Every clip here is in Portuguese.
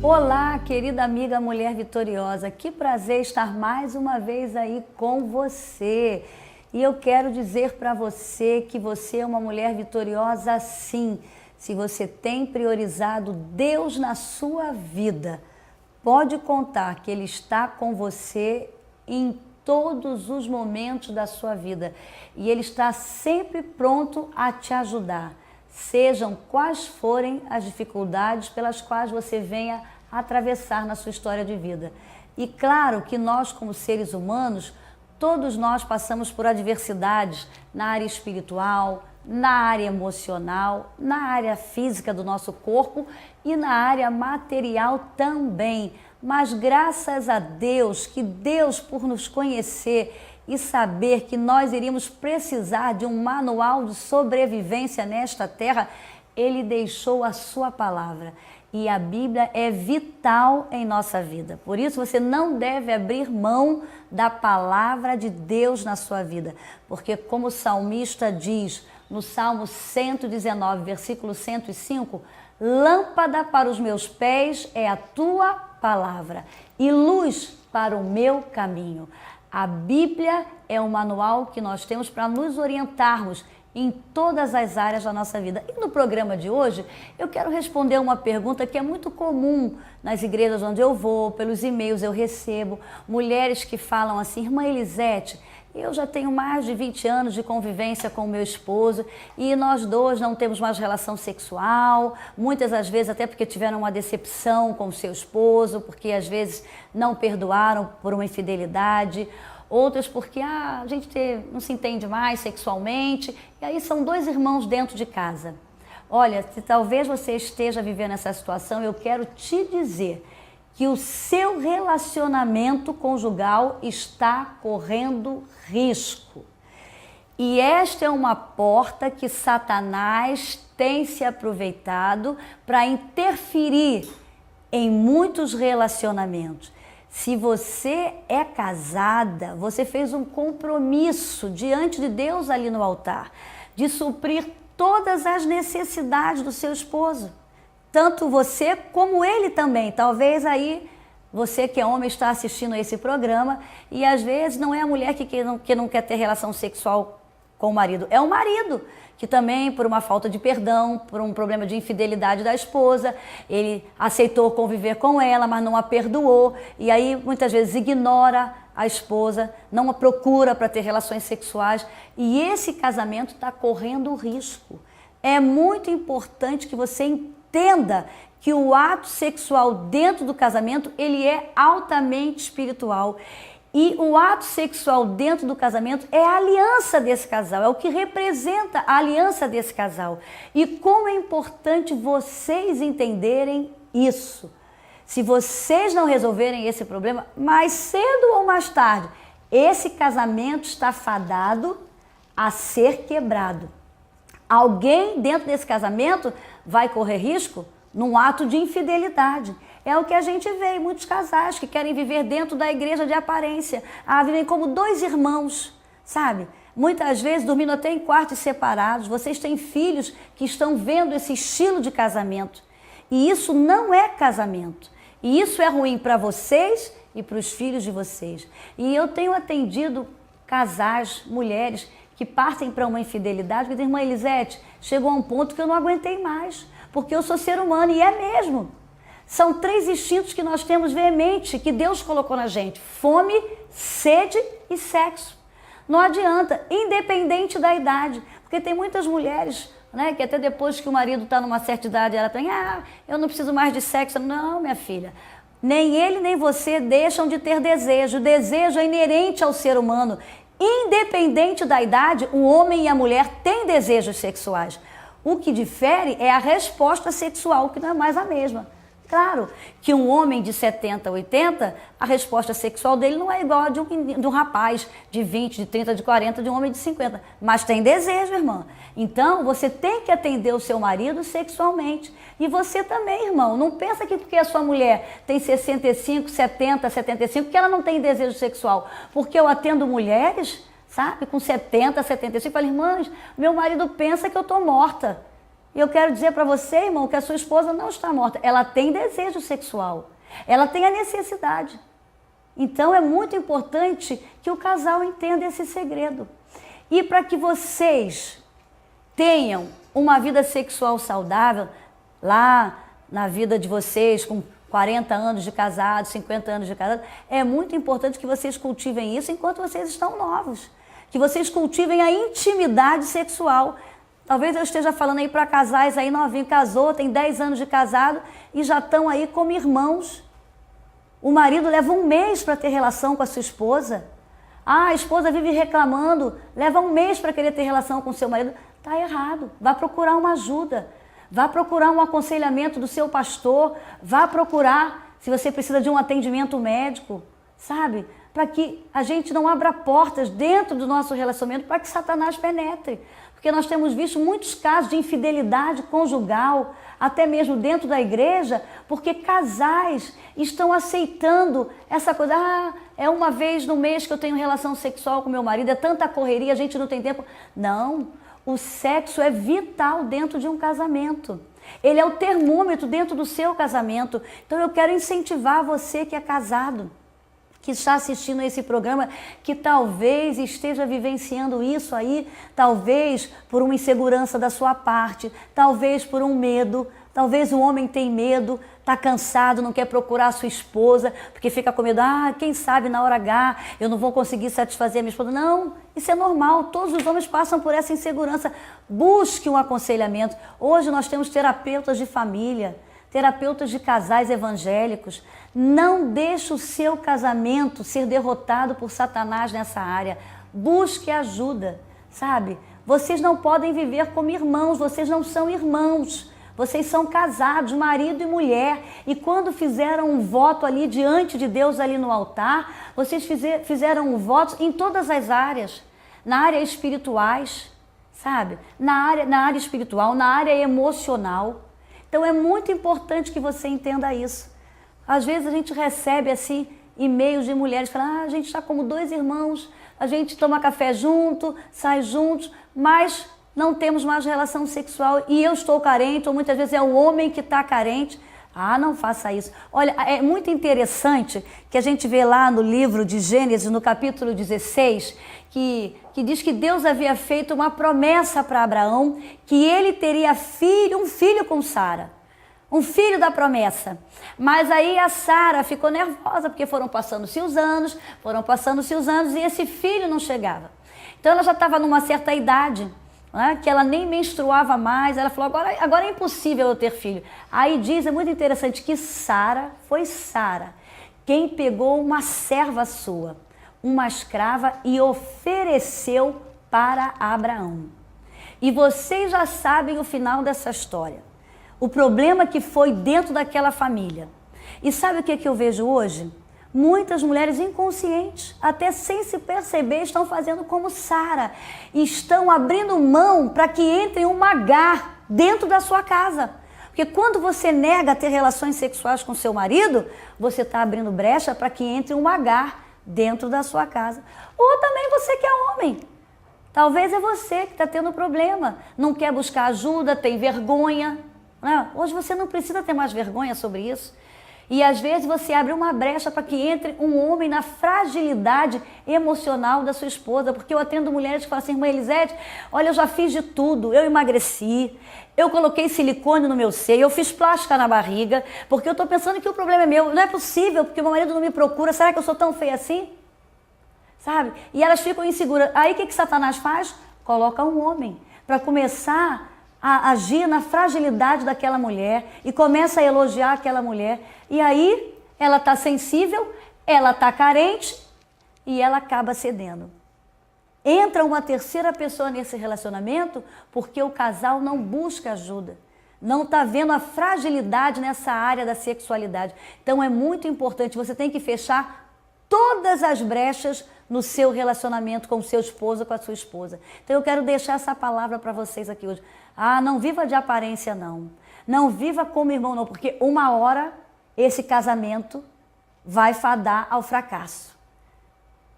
Olá, querida amiga mulher vitoriosa, que prazer estar mais uma vez aí com você. E eu quero dizer para você que você é uma mulher vitoriosa sim, se você tem priorizado Deus na sua vida. Pode contar que Ele está com você em todos os momentos da sua vida e Ele está sempre pronto a te ajudar, sejam quais forem as dificuldades pelas quais você venha atravessar na sua história de vida. E claro que nós, como seres humanos, todos nós passamos por adversidades na área espiritual, na área emocional, na área física do nosso corpo e na área material também. Mas graças a Deus, que Deus, por nos conhecer e saber que nós iríamos precisar de um manual de sobrevivência nesta terra, Ele deixou a sua palavra. E a Bíblia é vital em nossa vida. Por isso você não deve abrir mão da palavra de Deus na sua vida. Porque como o salmista diz no Salmo 119, versículo 105, lâmpada para os meus pés é a tua palavra e luz para o meu caminho. A Bíblia é um manual que nós temos para nos orientarmos em todas as áreas da nossa vida. E no programa de hoje, eu quero responder uma pergunta que é muito comum nas igrejas onde eu vou, pelos e-mails eu recebo, mulheres que falam assim, irmã Elisete, eu já tenho mais de 20 anos de convivência com o meu esposo e nós dois não temos mais relação sexual, muitas das vezes até porque tiveram uma decepção com o seu esposo, porque às vezes não perdoaram por uma infidelidade, outras porque a gente não se entende mais sexualmente, e aí são dois irmãos dentro de casa. Olha, se talvez você esteja vivendo essa situação, eu quero te dizer que o seu relacionamento conjugal está correndo risco. E esta é uma porta que Satanás tem se aproveitado para interferir em muitos relacionamentos. Se você é casada, você fez um compromisso diante de Deus ali no altar, de suprir todas as necessidades do seu esposo. Tanto você como ele também. Talvez aí você que é homem está assistindo a esse programa e às vezes não é a mulher que não quer ter relação sexual com o marido, é o marido que também por uma falta de perdão, por um problema de infidelidade da esposa, ele aceitou conviver com ela, mas não a perdoou e aí muitas vezes ignora a esposa, não a procura para ter relações sexuais e esse casamento está correndo risco. É muito importante que você entenda que o ato sexual dentro do casamento, ele é altamente espiritual. E o ato sexual dentro do casamento é a aliança desse casal, é o que representa a aliança desse casal. E como é importante vocês entenderem isso. Se vocês não resolverem esse problema, mais cedo ou mais tarde, esse casamento está fadado a ser quebrado. Alguém dentro desse casamento vai correr risco num ato de infidelidade. É o que a gente vê em muitos casais que querem viver dentro da igreja de aparência. Vivem como dois irmãos, sabe? Muitas vezes dormindo até em quartos separados. Vocês têm filhos que estão vendo esse estilo de casamento. E isso não é casamento. E isso é ruim para vocês e para os filhos de vocês. E eu tenho atendido casais, mulheres que partem para uma infidelidade, que dizem, irmã Elisete, chegou a um ponto que eu não aguentei mais, porque eu sou ser humano, e é mesmo. São 3 instintos que nós temos veemente, que Deus colocou na gente, fome, sede e sexo. Não adianta, independente da idade, porque tem muitas mulheres, né, que até depois que o marido está numa certa idade, ela tem, eu não preciso mais de sexo. Não, minha filha, nem ele nem você deixam de ter desejo. O desejo é inerente ao ser humano. Independente da idade, o homem e a mulher têm desejos sexuais. O que difere é a resposta sexual, que não é mais a mesma. Claro que um homem de 70, 80, a resposta sexual dele não é igual a de um rapaz de 20, de 30, de 40, de um homem de 50. Mas tem desejo, irmã. Então, você tem que atender o seu marido sexualmente. E você também, irmão. Não pensa que porque a sua mulher tem 65, 70, 75, que ela não tem desejo sexual. Porque eu atendo mulheres, sabe, com 70, 75, e falo, irmãs, meu marido pensa que eu estou morta. E eu quero dizer para você, irmão, que a sua esposa não está morta. Ela tem desejo sexual. Ela tem a necessidade. Então é muito importante que o casal entenda esse segredo. E para que vocês tenham uma vida sexual saudável, lá na vida de vocês, com 40 anos de casado, 50 anos de casado, é muito importante que vocês cultivem isso enquanto vocês estão novos. Que vocês cultivem a intimidade sexual. Talvez eu esteja falando aí para casais aí novinho, casou, tem 10 anos de casado e já estão aí como irmãos. O marido leva um mês para ter relação com a sua esposa. Ah, a esposa vive reclamando, leva um mês para querer ter relação com o seu marido. Está errado. Vá procurar uma ajuda. Vá procurar um aconselhamento do seu pastor. Vá procurar, se você precisa de um atendimento médico, sabe? Para que a gente não abra portas dentro do nosso relacionamento para que Satanás penetre. Porque nós temos visto muitos casos de infidelidade conjugal, até mesmo dentro da igreja, porque casais estão aceitando essa coisa. Ah, é uma vez no mês que eu tenho relação sexual com meu marido, é tanta correria, a gente não tem tempo. Não, o sexo é vital dentro de um casamento. Ele é o termômetro dentro do seu casamento. Então eu quero incentivar você que é casado, que está assistindo a esse programa, que talvez esteja vivenciando isso aí, talvez por uma insegurança da sua parte, talvez por um medo, talvez o homem tem medo, está cansado, não quer procurar a sua esposa, porque fica com medo, quem sabe na hora H eu não vou conseguir satisfazer a minha esposa. Não, isso é normal, todos os homens passam por essa insegurança. Busque um aconselhamento. Hoje nós temos terapeutas de família, terapeutas de casais evangélicos. Não deixe o seu casamento ser derrotado por Satanás nessa área. Busque ajuda, sabe? Vocês não podem viver como irmãos, vocês não são irmãos. Vocês são casados, marido e mulher. E quando fizeram um voto ali diante de Deus, ali no altar, vocês fizeram um voto em todas as áreas. Na área espirituais, sabe? Na área espiritual, na área emocional. Então é muito importante que você entenda isso. Às vezes a gente recebe assim e-mails de mulheres falando, a gente está como dois irmãos, a gente toma café junto, sai juntos, mas não temos mais relação sexual e eu estou carente, ou muitas vezes é o homem que está carente. Não faça isso. Olha, é muito interessante que a gente vê lá no livro de Gênesis, no capítulo 16, que diz que Deus havia feito uma promessa para Abraão, que ele teria um filho com Sara. Um filho da promessa. Mas aí a Sara ficou nervosa, porque foram passando-se os anos e esse filho não chegava. Então ela já estava numa certa idade, né, que ela nem menstruava mais. Ela falou, agora é impossível eu ter filho. Aí diz, é muito interessante, que foi Sara quem pegou uma serva sua, uma escrava, e ofereceu para Abraão. E vocês já sabem o final dessa história. O problema que foi dentro daquela família. E sabe o que eu vejo hoje? Muitas mulheres inconscientes, até sem se perceber, estão fazendo como Sara. Estão abrindo mão para que entre um Agar dentro da sua casa. Porque quando você nega ter relações sexuais com seu marido, você está abrindo brecha para que entre um Agar dentro da sua casa. Ou também você que é homem. Talvez é você que está tendo problema. Não quer buscar ajuda, tem vergonha. Hoje você não precisa ter mais vergonha sobre isso. E às vezes você abre uma brecha para que entre um homem na fragilidade emocional da sua esposa. Porque eu atendo mulheres que falam assim, irmã Elisete, olha, eu já fiz de tudo, eu emagreci, eu coloquei silicone no meu seio, eu fiz plástica na barriga, porque eu estou pensando que o problema é meu. Não é possível, porque meu marido não me procura, será que eu sou tão feia assim? Sabe? E elas ficam inseguras. Aí o que Satanás faz? Coloca um homem para começar a agir na fragilidade daquela mulher e começa a elogiar aquela mulher. E aí ela está sensível, ela está carente e ela acaba cedendo. Entra uma terceira pessoa nesse relacionamento porque o casal não busca ajuda. Não está vendo a fragilidade nessa área da sexualidade. Então é muito importante, você tem que fechar todas as brechas no seu relacionamento com o seu esposo, com a sua esposa. Então eu quero deixar essa palavra para vocês aqui hoje. Não viva de aparência não. Não viva como irmão não, porque uma hora esse casamento vai fadar ao fracasso.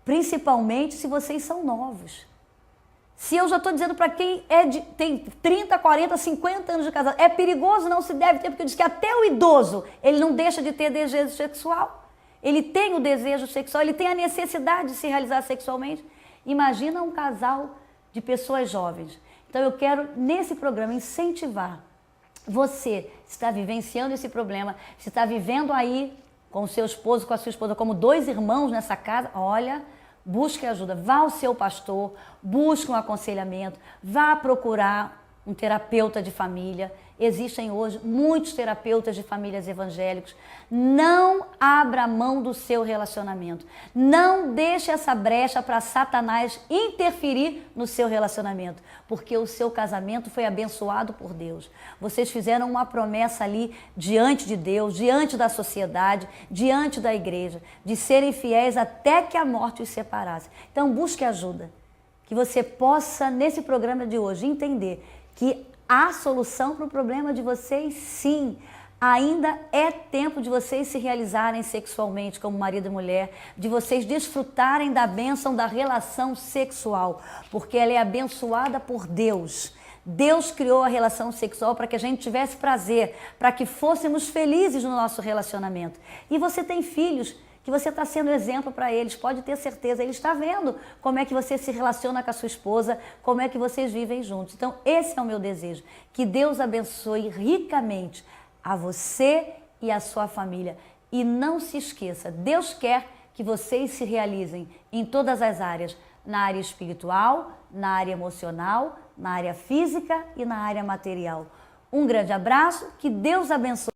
Principalmente se vocês são novos. Se eu já estou dizendo para quem tem 30, 40, 50 anos de casado, é perigoso, não se deve ter, porque eu disse que até o idoso, ele não deixa de ter desejo sexual. Ele tem o desejo sexual, ele tem a necessidade de se realizar sexualmente. Imagina um casal de pessoas jovens. Então eu quero, nesse programa, incentivar você, se está vivenciando esse problema, se está vivendo aí com o seu esposo, com a sua esposa, como dois irmãos nessa casa, olha, busque ajuda, vá ao seu pastor, busque um aconselhamento, vá procurar um terapeuta de família. Existem hoje muitos terapeutas de famílias evangélicos. Não abra mão do seu relacionamento. Não deixe essa brecha para Satanás interferir no seu relacionamento, porque o seu casamento foi abençoado por Deus. Vocês fizeram uma promessa ali diante de Deus, diante da sociedade, diante da igreja, de serem fiéis até que a morte os separasse. Então busque ajuda, que você possa, nesse programa de hoje, entender que há solução para o problema de vocês, sim. Ainda é tempo de vocês se realizarem sexualmente como marido e mulher, de vocês desfrutarem da bênção da relação sexual, porque ela é abençoada por Deus. Deus criou a relação sexual para que a gente tivesse prazer, para que fôssemos felizes no nosso relacionamento. E você tem filhos, que você está sendo exemplo para eles, pode ter certeza, ele está vendo como é que você se relaciona com a sua esposa, como é que vocês vivem juntos. Então esse é o meu desejo, que Deus abençoe ricamente a você e a sua família. E não se esqueça, Deus quer que vocês se realizem em todas as áreas, na área espiritual, na área emocional, na área física e na área material. Um grande abraço, que Deus abençoe.